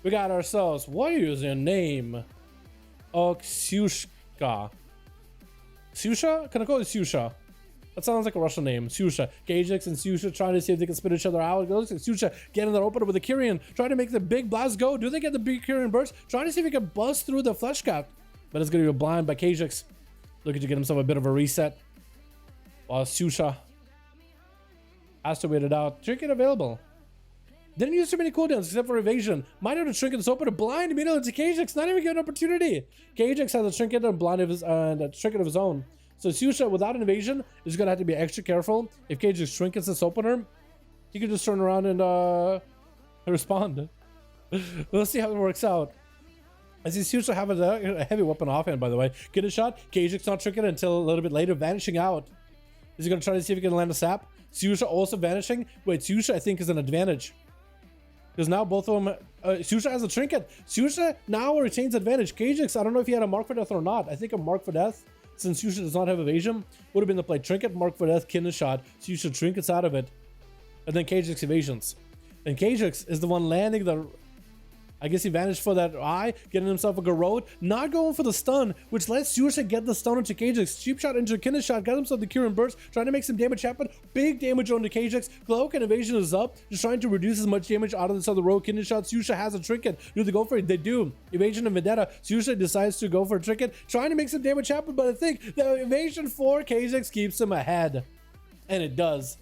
We got ourselves, what is your name? Ksyushka. Ksyusha? Can I call it Ksyusha? That sounds like a Russian name. Ksyusha. Gajix and Ksyusha trying to see if they can spit each other out. It looks like Ksyusha getting that opener with the Kyrian, trying to make the big blast go. Do they get the big Kyrian burst? Trying to see if he can bust through the flesh cap. But it's going to be a blind by Gajix. Looking to get himself a bit of a reset. While Ksyusha has to wait it out. Trinket available. Didn't use too many cooldowns except for evasion. Might have to trinket this open, a blind immediately into Kajix. Not even given an opportunity. Kajix has a trinket and blind of his a trinket of his own. So Ksyusha without an evasion is gonna have to be extra careful. If Kajix trinkets this opener, he can just turn around and respond. Let's see how it works out. I see Ksyusha have a heavy weapon offhand, by the way. Get a shot. Kajix not trinket until a little bit later, vanishing out. Is he gonna try to see if he can land a sap? Ksyusha also vanishing. Wait, Ksyusha I think is an advantage. Because now both of them, Ksyusha has a trinket. Ksyusha now retains advantage. Kajix, I don't know if he had a mark for death or not. I think a mark for death, since Ksyusha does not have evasion, would have been the play. Trinket, mark for death, kidney shot. Ksyusha trinkets out of it. And then Kajix evasions. And Kajix is the one landing the... I guess he vanished for that eye, getting himself a Garrote, not going for the stun, which lets Ksyusha get the stun into Kajix. Cheap shot into Kidney shot, got himself the Kyrian burst, trying to make some damage happen. Big damage onto Kajix. Cloak and evasion is up, just trying to reduce as much damage out of this other row. Kidney shot, Ksyusha has a trinket. Do they go for it? They do. Evasion and Vendetta. Ksyusha decides to go for a trinket, trying to make some damage happen, but I think the evasion for Kajix keeps him ahead. And it does.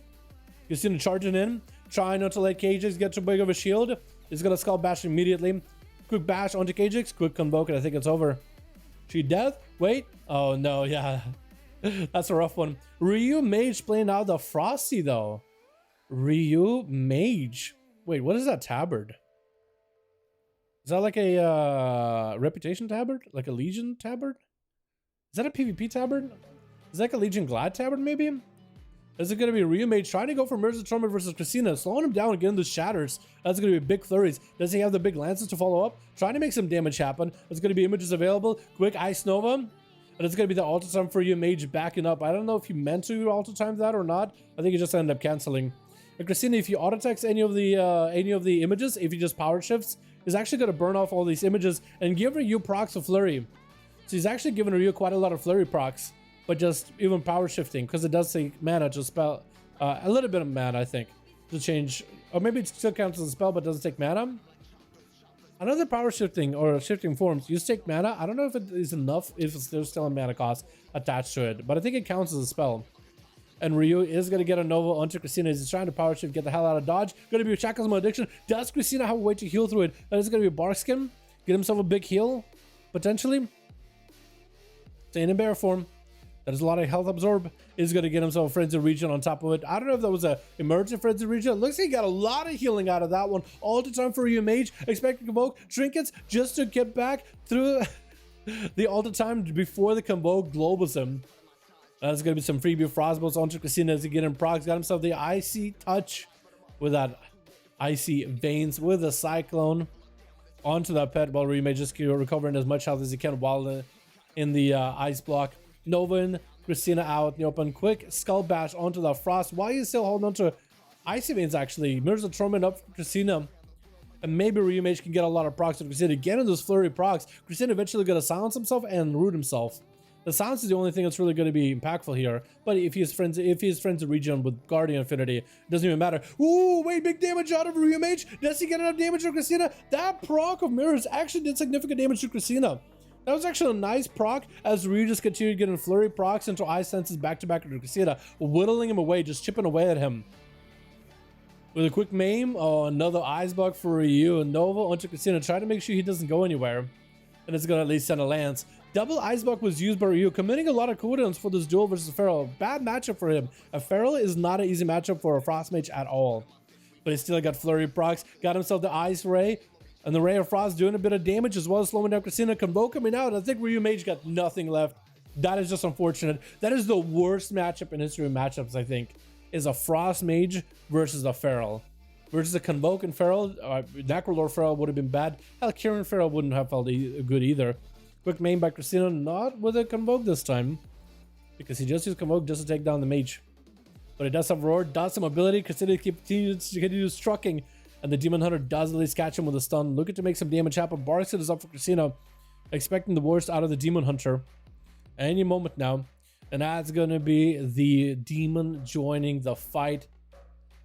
You see him charging in, trying not to let Kajix get too big of a shield. He's gonna skull bash immediately. Quick bash onto Kajix. Quick convoke, and I think it's over. She dead? Wait. Oh no, yeah. That's a rough one. Ryu Mage playing out the Frosty though. Ryu Mage. Wait, what is that tabard? Is that like a reputation tabard? Like a Legion tabard? Is that a PvP tabard? Is that like a Legion Glad tabard maybe? Is it going to be Ryu Mage trying to go for Mirza Trumpet versus Christina, slowing him down and getting the shatters? That's going to be big flurries. Does he have the big lances to follow up? Trying to make some damage happen. There's going to be images available. Quick Ice Nova. And it's going to be the Alta Time for Ryu Mage backing up. I don't know if he meant to Alta Time that or not. I think he just ended up canceling. And Christina, if you auto text any of the images, if he just power shifts, is actually going to burn off all these images and give Ryu procs of flurry. So he's actually giving Ryu quite a lot of flurry procs. But just even power shifting, because it does take mana to spell, a little bit of mana, I think, to change, or maybe it still counts as a spell, but doesn't take mana. Another power shifting or shifting forms, you take mana. I don't know if it is enough if there's still a mana cost attached to it, but I think it counts as a spell. And Ryu is going to get a Nova onto Christina. He's trying to power shift, get the hell out of dodge. Going to be a Shackles Malediction. Does Christina have a way to heal through it? That is going to be Bark Skin. Get himself a big heal, potentially. Staying in bear form. That is a lot of health absorb. Is going to get himself a Frenzy Region on top of it. I don't know if that was a emergent Frenzy Region. Looks like he got a lot of healing out of that one. All the time for Ryu Mage. Expecting Convoke. Trinkets just to get back through the all the time before the Convoke globals him. That's going to be some freebie Frostbolts onto Christina as he get in procs. Got himself the Icy Touch with that Icy Veins with a Cyclone onto that pet while Ryu Mage just recovering as much health as he can while in the Ice Block. Nova in, Christina out in the open. Quick Skull Bash onto the Frost. Why are you still holding on to Icy Veins actually? Mirrors the Torment up for Christina. And maybe Ryu Mage can get a lot of procs to Christina. Getting those flurry procs. Christina eventually going to silence himself and root himself. The silence is the only thing that's really going to be impactful here. But if he has friends in region with Guardian Affinity, it doesn't even matter. Ooh, wait, big damage out of Ryu Mage. Does he get enough damage to Christina? That proc of Mirrors actually did significant damage to Christina. That was actually a nice proc as Ryu just continued getting flurry procs into Ice Senses back-to-back to Christina, whittling him away, just chipping away at him. With a quick maim, oh, another Ice Bug for Ryu, and Nova onto Christina, trying to make sure he doesn't go anywhere. And it's going to at least send a lance. Double Ice Bug was used by Ryu, committing a lot of cooldowns for this duel versus Feral. Bad matchup for him. A Feral is not an easy matchup for a Frost Mage at all. But he still got flurry procs, got himself the Ice Ray. And the Ray of Frost doing a bit of damage as well as slowing down Christina. Convoke coming out. I think Ryu Mage got nothing left. That is just unfortunate. That is the worst matchup in history of matchups, I think. Is a Frost Mage versus a Feral. Versus a Convoke and Feral. Necrolord Feral would have been bad. Hell, Kyrian Feral wouldn't have felt good either. Quick main by Christina. Not with a Convoke this time. Because he just used Convoke just to take down the Mage. But it does have Roar. Does some ability. Christina continues trucking. and the Demon Hunter does at least catch him with a stun. Looking to make some damage happen. Barksit is up for Christina, expecting the worst out of the Demon Hunter any moment now. And that's going to be the Demon joining the fight.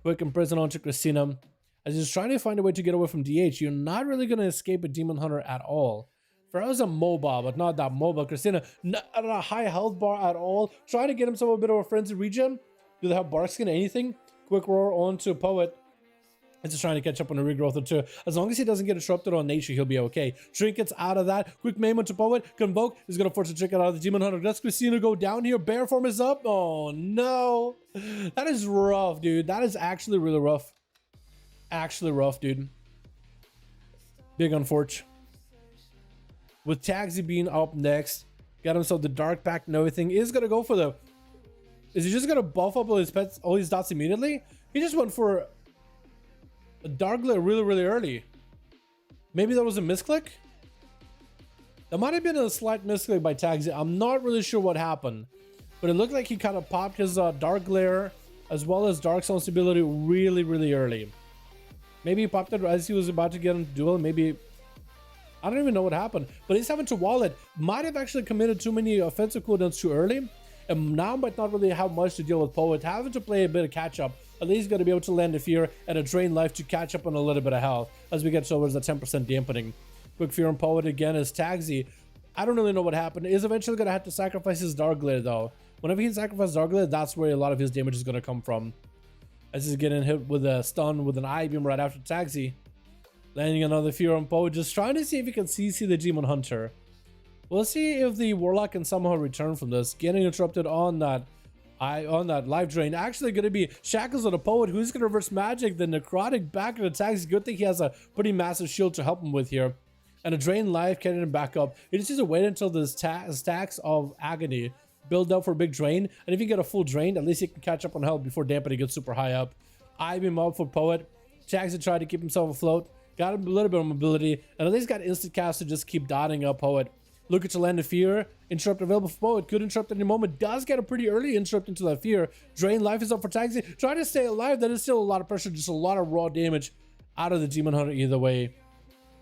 Quick imprison onto Christina, as he's trying to find a way to get away from DH. You're not really going to escape a Demon Hunter at all. Pharaoh's a mobile, but not that mobile. Christina, not at a high health bar at all. Trying to get himself a bit of a frenzy regen. Do they have Bark Skin? Anything? Quick roar onto Poet. It's just trying to catch up on a regrowth or two. As long as he doesn't get disrupted on nature, he'll be okay. Trinkets out of that. Quick maim onto Poet. Convoke is going to force a trinket out of the Demon Hunter. Does Christina go down here? Bear form is up. Oh, no. That is rough, dude. That is actually really rough. Actually rough, dude. Big unfortunate. With Taxi being up next, got himself the Dark Pact and everything. Is going to go for the... Is he just going to buff up all his pets, all his dots immediately? He just went for a Dark Glare really, really early. Maybe that was a misclick? That might have been a slight misclick by Taxi. I'm not really sure what happened. But it looked like he kind of popped his Dark Glare as well as Dark Zone stability really, really early. Maybe he popped it as he was about to get into duel. Maybe... I don't even know what happened. But he's having to wall it. Might have actually committed too many offensive cooldowns too early. And now might not really have much to deal with Poet. Having to play a bit of catch up. At least got to be able to land a fear and a drain life to catch up on a little bit of health as we get towards the 10% dampening. Quick fear on Poet again as Taxi. I don't really know what happened. Is eventually going to have to sacrifice his Dark Glare though. Whenever he sacrifices Dark Glare, that's where a lot of his damage is going to come from. As he's getting hit with a stun with an eye beam right after Taxi. Landing another fear on Poet. Just trying to see if he can CC the Demon Hunter. We'll see if the Warlock can somehow return from this. Getting interrupted on that life drain. Actually going to be Shackles on the Poet, who's going to reverse magic the necrotic back and attacks. Good thing he has a pretty massive shield to help him with here. And a drain life getting him back up. He just needs to wait until the stacks of agony build up for a big drain. And if you get a full drain, at least he can catch up on health before dampening gets super high up. Eye beam up for Poet. Jackson tried to keep himself afloat. Got a little bit of mobility. And at least got instant cast to just keep dotting up Poet. Looking to land a fear. Interrupt available for Poet. Could interrupt at any moment. Does get a pretty early interrupt into that fear. Drain life is up for Taxi. Trying to stay alive. That is still a lot of pressure. Just a lot of raw damage out of the Demon Hunter either way.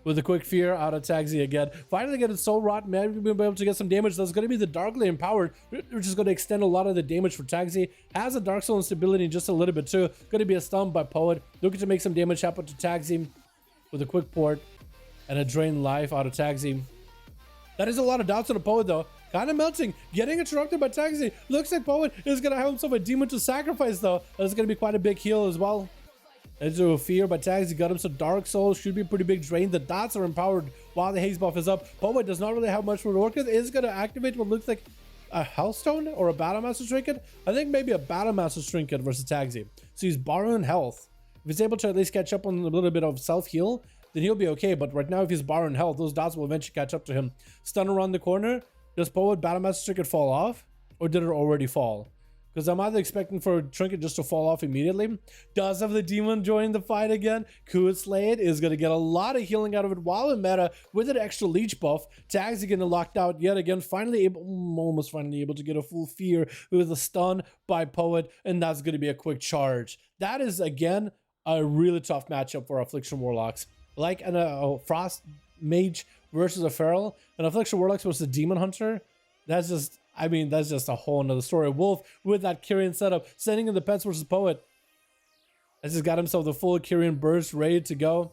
With a quick fear out of Taxi again. Finally getting Soul Rot. Maybe we'll be able to get some damage. That's going to be the Darkly Empowered, which is going to extend a lot of the damage for Taxi. Has a Dark Soul instability just a little bit too. Going to be a stun by Poet. Looking to make some damage happen to Taxi with a quick port and a drain life out of Taxi. That is a lot of doubts on the Poet though. Kind of melting. Getting interrupted by Taxi. Looks like Poet is going to have himself a demon to sacrifice though. That's going to be quite a big heal as well. Into a fear by Taxi. Got him some Dark Soul. Should be a pretty big drain. The dots are empowered while the haze buff is up. Poet does not really have much for to work with. Is going to activate what looks like a Hellstone or a Battle Master Trinket. I think maybe a Battle Master Trinket versus Taxi. So he's borrowing health. If he's able to at least catch up on a little bit of self-heal, then he'll be okay. But right now, if he's borrowing health, those dots will eventually catch up to him. Stun around the corner. Does Poet Battle Master Trinket fall off? Or did it already fall? Because I'm either expecting for a Trinket just to fall off immediately. Does have the Demon join the fight again. Kuat Slade is going to get a lot of healing out of it while in meta with an extra leech buff. Tags getting locked out yet again. Almost finally able to get a full fear with a stun by Poet. And that's going to be a quick charge. That is, again, a really tough matchup for Affliction Warlocks. Like a Frost Mage versus a Feral. An Affliction Warlocks versus a Demon Hunter. That's just... I mean, that's just a whole nother story. Wolf with that Kyrian setup, sending in the pets versus Poet. Has just got himself the full Kyrian burst ready to go.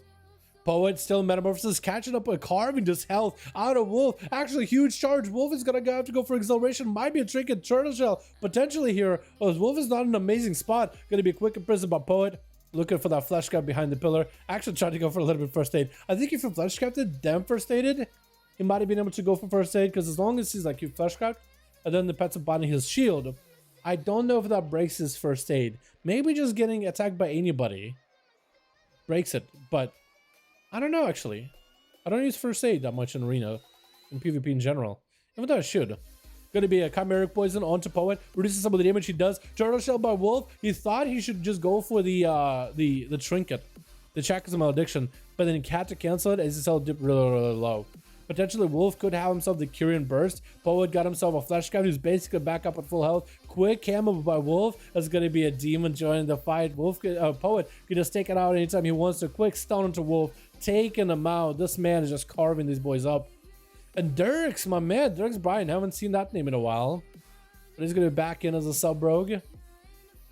Poet still metamorphosis, catching up with carving just health out of Wolf. Actually, huge charge. Wolf is gonna have to go for acceleration. Might be a Trinket Turtle Shell potentially here. Oh, Wolf is not in an amazing spot. Gonna be quick imprisoned by Poet. Looking for that flesh cap behind the pillar. Actually trying to go for a little bit first aid. I think if you flesh capped it, then first aided, he might have been able to go for first aid, because as long as he's like you flesh capped, and then the pets are binding his shield, I don't know if that breaks his first aid. Maybe just getting attacked by anybody breaks it, but I don't know actually. I don't use first aid that much in Arena, in PvP in general. Even though I should. Gonna be a Chimeric Poison onto Poet, reduces some of the damage he does. Turtle Shell by Wolf. He thought he should just go for the Trinket, the Chakras of Malediction, but then he had to cancel it as his health dipped really, really low. Potentially Wolf could have himself the Kyrian burst. Poet got himself a flesh guy who's basically back up at full health. Quick camo by Wolf. That's going to be a demon joining the fight. Wolf Poet could just take it out anytime he wants to. Quick stun into Wolf, taking him out. This man is just carving these boys up. And Dirks, my man, Dirks Bryan, haven't seen that name in a while. But he's going to be back in as a sub rogue.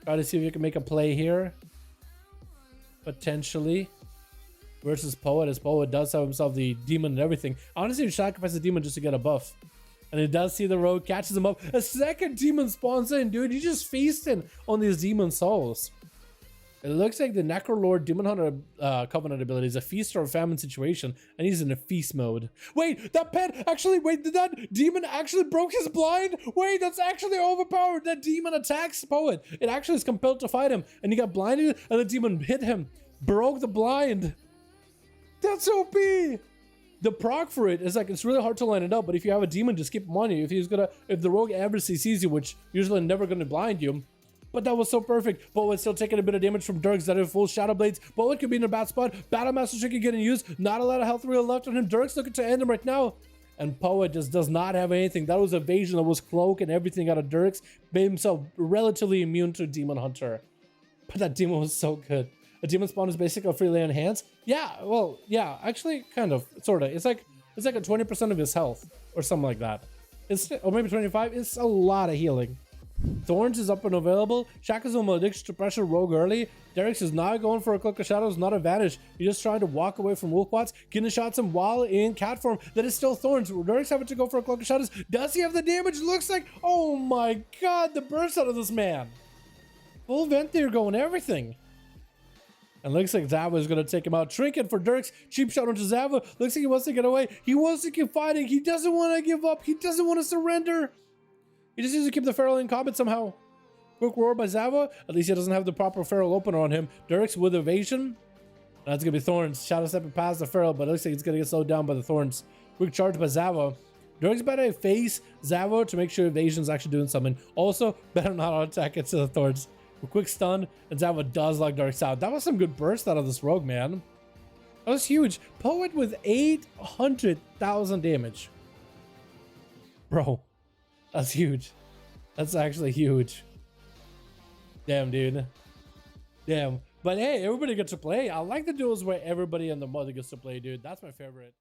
Try to see if he can make a play here. Potentially. Versus Poet, as Poet does have himself the demon and everything. Honestly, he sacrifices the demon just to get a buff. And he does see the rogue, catches him up. A second demon spawns in, dude. He's just feasting on these demon souls. It looks like the Necrolord Demon Hunter Covenant ability is a feast or a famine situation, and he's in a feast mode. Wait, that pet actually, wait, did that demon actually broke his blind? Wait, that's actually overpowered. That demon attacks Poet. It actually is compelled to fight him, and he got blinded, and the demon hit him, broke the blind. That's OP. The proc for it is like, it's really hard to line it up, but if you have a demon, just keep him on you. If the rogue ever sees you, which usually never gonna blind you, but that was so perfect. Poet still taking a bit of damage from Dirks that have full Shadow Blades. Poet could be in a bad spot. Battle Master Trick getting used. Not a lot of health real left on him. Dirks looking to end him right now. And Poet just does not have anything. That was evasion, that was cloak and everything out of Dirks. Made himself relatively immune to Demon Hunter. But that demon was so good. A demon spawn is basically a freely enhanced. Yeah, well, yeah, actually, kind of, sort of. It's like a 20% of his health or something like that. Or maybe 25. It's a lot of healing. Thorns is up and available. Shaka's on addiction to pressure rogue early. Derek is not going for a Cloak of Shadows, not a vanish. He's just trying to walk away from Wolfbots. Kina shots him while in cat form. That is still Thorns. Derek's having to go for a Cloak of Shadows. Does he have the damage? Looks like, oh my god, the burst out of this man. Full vent there going everything. And looks like Zava is going to take him out. Trinket for Dirks. Cheap shot onto Zava. Looks like he wants to get away. He wants to keep fighting. He doesn't want to give up. He doesn't want to surrender. He just needs to keep the Feral in combat somehow. Quick roar by Zava. At least he doesn't have the proper Feral opener on him. Dirks with evasion. That's going to be Thorns. Shadow stepping past the Feral, but it looks like it's going to get slowed down by the Thorns. Quick charge by Zava. Dirks better face Zava to make sure evasion is actually doing something. Also, better not attack into the Thorns. A quick stun, and Zava does lock Dirks out. That was some good burst out of this rogue, man. That was huge. Poet with 800,000 damage. Bro, that's huge. That's actually huge. Damn, dude. Damn. But hey, everybody gets to play. I like the duels where everybody and the mother gets to play, dude. That's my favorite.